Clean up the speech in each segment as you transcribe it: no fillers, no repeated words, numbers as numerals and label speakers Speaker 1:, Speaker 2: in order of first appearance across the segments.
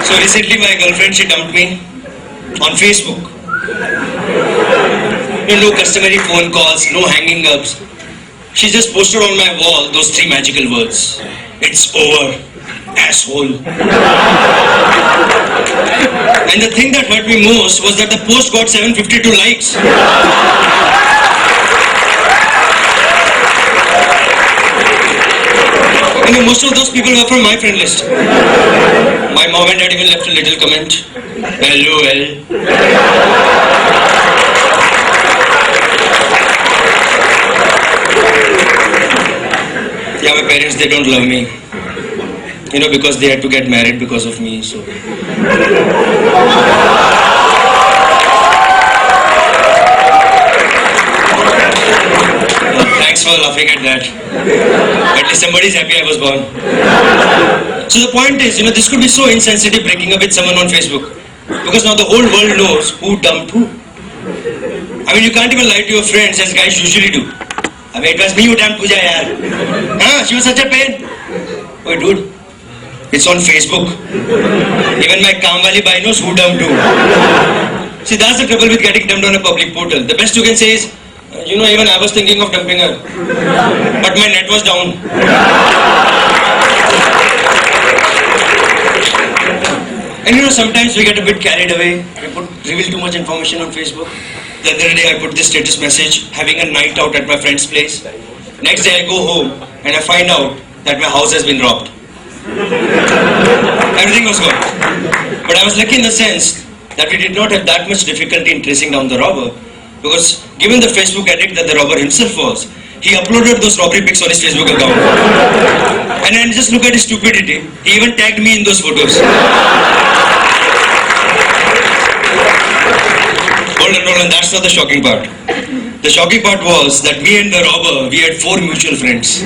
Speaker 1: So recently my girlfriend, she dumped me on Facebook. No customary phone calls, no hanging ups. She just posted on my wall those three magical words. It's over, asshole. And the thing that hurt me most was that the post got 752 likes. Most of those people were from my friend list. My mom and dad even left a little comment. LOL. Yeah, my parents, they don't love me. Because they had to get married because of me, so. Thanks for laughing at that. At least somebody's happy I was born. So the point is, this could be so insensitive breaking up with someone on Facebook. Because now the whole world knows who dumped who. You can't even lie to your friends as guys usually do. It was me who dumped Pooja, yaar. She was such a pain. Oh, dude. It's on Facebook. Even my Kamwali bhai knows who dumped who. See, that's the trouble with getting dumped on a public portal. The best you can say is, even I was thinking of dumping her. But my net was down. And sometimes we get a bit carried away. We reveal too much information on Facebook. The other day I put this status message, having a night out at my friend's place. Next day I go home and I find out that my house has been robbed. Everything was gone. But I was lucky in the sense that we did not have that much difficulty in tracing down the robber. Because given the Facebook addict that the robber himself was, he uploaded those robbery pics on his Facebook account. And then just look at his stupidity. He even tagged me in those photos. Hold on, that's not the shocking part. The shocking part was that me and the robber, we had 4 mutual friends.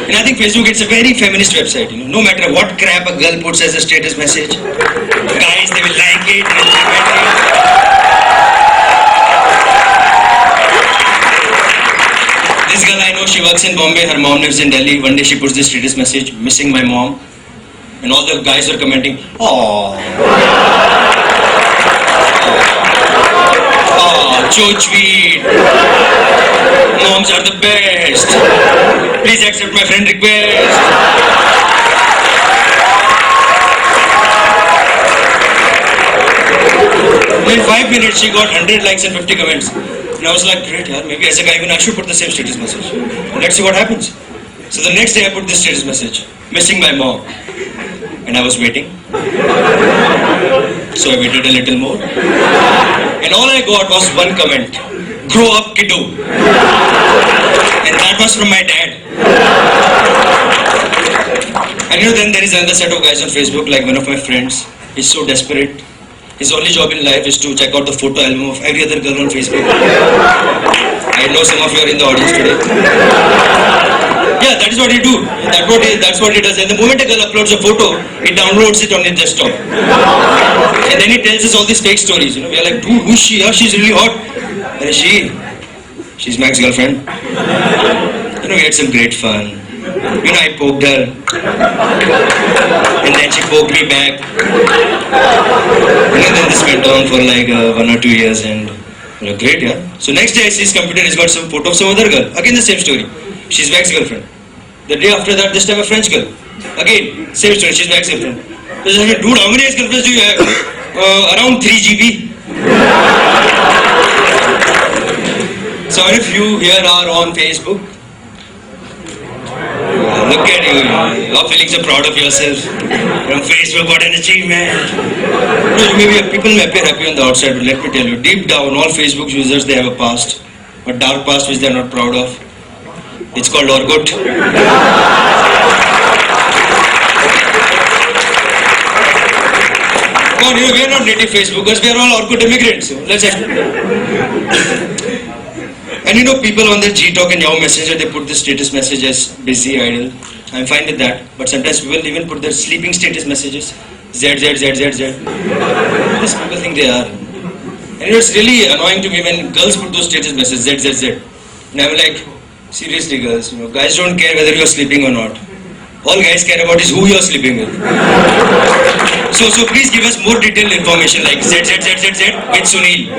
Speaker 1: And I think Facebook, it's a very feminist website. No matter what crap a girl puts as a status message, guys, they will like it, they'll comment it. This girl I know, she works in Bombay, her mom lives in Delhi. One day she puts this status message, missing my mom. And all the guys are commenting, aww. So sweet. Moms are the best. Please accept my friend request. In 5 minutes, she got 100 likes and 50 comments. And I was like, great, yaar, maybe as a guy, even I should put the same status message. Let's see what happens. So the next day, I put this status message, missing my mom. And I was waiting. So I waited a little more. And all I got was one comment. Grow up, kiddo. And that was from my dad. And then there is another set of guys on Facebook, like one of my friends. He's so desperate. His only job in life is to check out the photo album of every other girl on Facebook. I know some of you are in the audience today. Yeah, that is what he do. That's what he does. And the moment a girl uploads a photo, he downloads it on his desktop. And then he tells us all these fake stories. We are like, dude, who's she? She's really hot. And she's Mac's girlfriend. We had some great fun. I poked her. And then she poked me back. And then this went on for like 1 or 2 years and great, yeah. So next day I see his computer, he's got some photo of some other girl. Again the same story. She's Mac's girlfriend. The day after that, this time a French girl. Again, same story, she's Mac's girlfriend. So I said, dude, how many ex-girlfriends do you have? Around 3 GB. So all of you here are on Facebook. Look at you. You're feeling so proud of yourself. From Facebook, what an achievement. People may appear happy on the outside, but let me tell you, deep down, all Facebook users, they have a past. A dark past which they are not proud of. It's called Orkut. Come on, we are not native Facebookers, we are all Orkut immigrants. So let's And people on their Gtalk and Yahoo Messenger, they put the status message as busy, idle. I'm fine with that. But sometimes people even put their sleeping status messages. Z. These people think they are. And it's really annoying to me when girls put those status messages, Z. And I'm like, seriously girls, guys don't care whether you're sleeping or not. all guys care about is who you're sleeping with. So please give us more detailed information like Z with Sunil.